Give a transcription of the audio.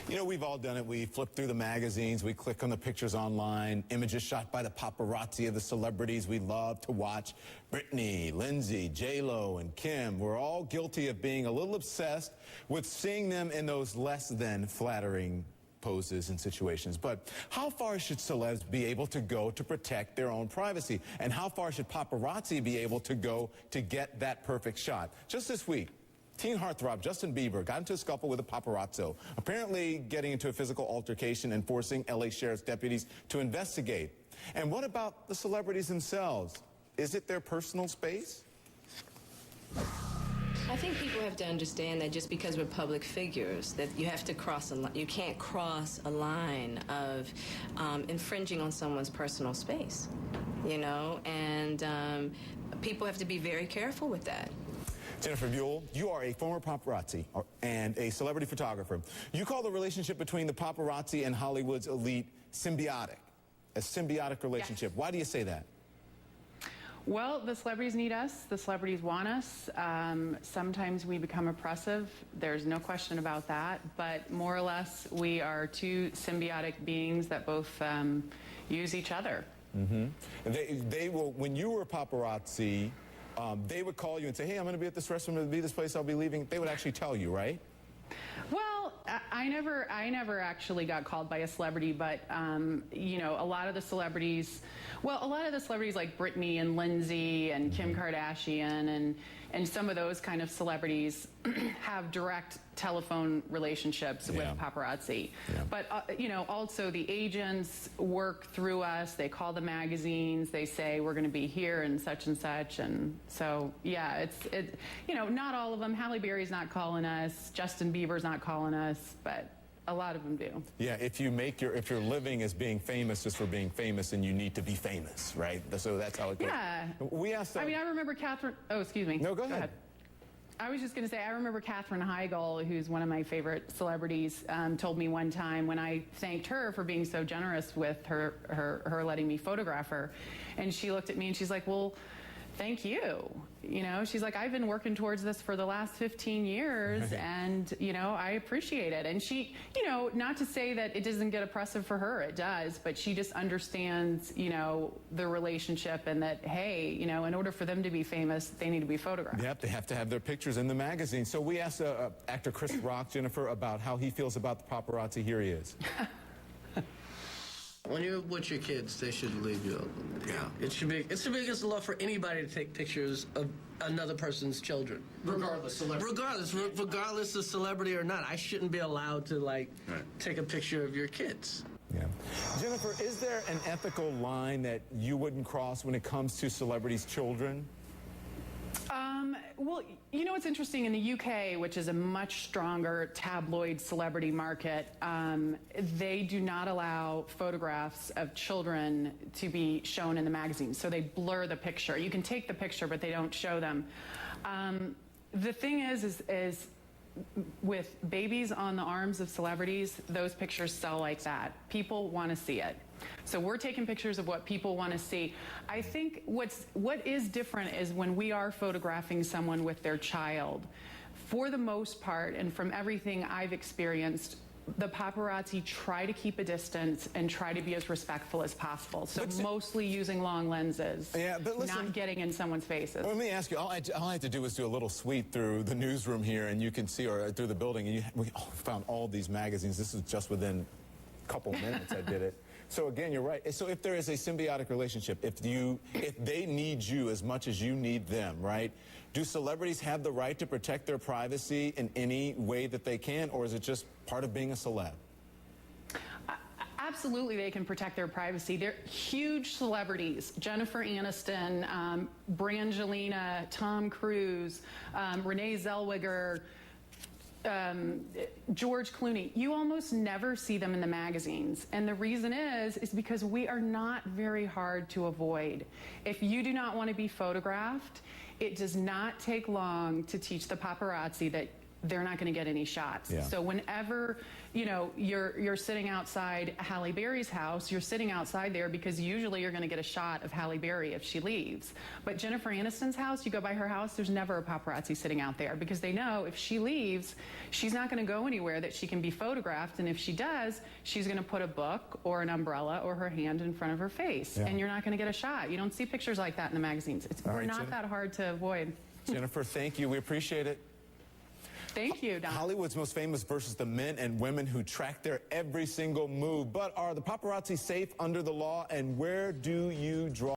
You know, we've all done it. We flip through the magazines, we click on the pictures online, images shot by the paparazzi of the celebrities we love to watch. Britney, Lindsay, J-Lo, and Kim. We're all guilty of being a little obsessed with seeing them in those less than flattering poses and situations. But how far should celebs be able to go to protect their own privacy? And how far should paparazzi be able to go to get that perfect shot? Just this week, teen heartthrob Justin Bieber got into a scuffle with a paparazzo, apparently getting into a physical altercation and forcing LA sheriff's deputies to investigate. And what about the celebrities themselves? Is it their personal space? I think people have to understand that just because we're public figures, that you have to cross a line. You can't cross a line of infringing on someone's personal space, you know, and people have to be very careful with that. Jennifer Buhl, you are a former paparazzi and a celebrity photographer. You call the relationship between the paparazzi and Hollywood's elite symbiotic, a symbiotic relationship. Yes. Why do you say that? Well, the celebrities need us. The celebrities want us. Sometimes we become oppressive. There's no question about that. But more or less, we are two symbiotic beings that both use each other. Mm-hmm. They will, when you were a paparazzi, they would call you and say, hey, I'm going to be at this restaurant, I'm going to be this place, I'll be leaving. They would actually tell you, right? Well, I never actually got called by a celebrity, but, you know, a lot of the celebrities like Britney and Lindsay and Kim Kardashian and some of those kind of celebrities have direct telephone relationships with paparazzi. Yeah. But, you know, also the agents work through us. They call the magazines. They say, we're going to be here and such. And so, yeah, you know, not all of them. Halle Berry's not calling us. Justin Bieber's not calling us, but a lot of them do. Yeah, if you're living as being famous just for being famous, and you need to be famous, right? So that's how it goes. Yeah. We asked. I mean, I remember Catherine. Oh, excuse me. No, go ahead. I was just going to say, I remember Katherine Heigl, who's one of my favorite celebrities, told me one time when I thanked her for being so generous with her letting me photograph her, and she looked at me and she's like, well, thank you. You know, she's like, I've been working towards this for the last 15 years, and, you know, I appreciate it. And she, you know, not to say that it doesn't get oppressive for her, it does, but she just understands, you know, the relationship and that, hey, you know, in order for them to be famous, they need to be photographed. Yep, they have to have their pictures in the magazine. So we asked actor Chris Rock, Jennifer, about how he feels about the paparazzi. Here he is. When you're with your kids, they should leave you alone. Yeah. It's the biggest love for anybody to take pictures of another person's children. Regardless of celebrity or not. I shouldn't be allowed to, like, take a picture of your kids. Yeah. Jennifer, is there an ethical line that you wouldn't cross when it comes to celebrities' children? Well, you know what's interesting, in the UK, which is a much stronger tabloid celebrity market, they do not allow photographs of children to be shown in the magazine. So they blur the picture. You can take the picture, but they don't show them. The thing is with babies on the arms of celebrities, those pictures sell like that. People want to see it. So we're taking pictures of what people want to see. I think what is different is when we are photographing someone with their child. For the most part, and from everything I've experienced, the paparazzi try to keep a distance and try to be as respectful as possible. So mostly using long lenses, but listen, not getting in someone's faces. Let me ask you, all I had to do was do a little sweep through the newsroom here, and you can see, or through the building, and we found all these magazines. This is just within a couple minutes I did it. So again, you're right. So if there is a symbiotic relationship, if they need you as much as you need them, right? Do celebrities have the right to protect their privacy in any way that they can, or is it just part of being a celeb? Absolutely, they can protect their privacy. They're huge celebrities. Jennifer Aniston, Brangelina, Tom Cruise, Renee Zellweger, George Clooney. You almost never see them in the magazines. And the reason is because we are not very hard to avoid. If you do not want to be photographed, it does not take long to teach the paparazzi that they're not going to get any shots. Yeah. So whenever, you know, you're sitting outside Halle Berry's house, you're sitting outside there because usually you're going to get a shot of Halle Berry if she leaves. But Jennifer Aniston's house, you go by her house, there's never a paparazzi sitting out there because they know if she leaves, she's not going to go anywhere that she can be photographed. And if she does, she's going to put a book or an umbrella or her hand in front of her face. Yeah. And you're not going to get a shot. You don't see pictures like that in the magazines. We're right, not that hard to avoid. Jennifer, thank you. We appreciate it. Thank you, Don. Hollywood's most famous versus the men and women who track their every single move. But are the paparazzi safe under the law, and where do you draw?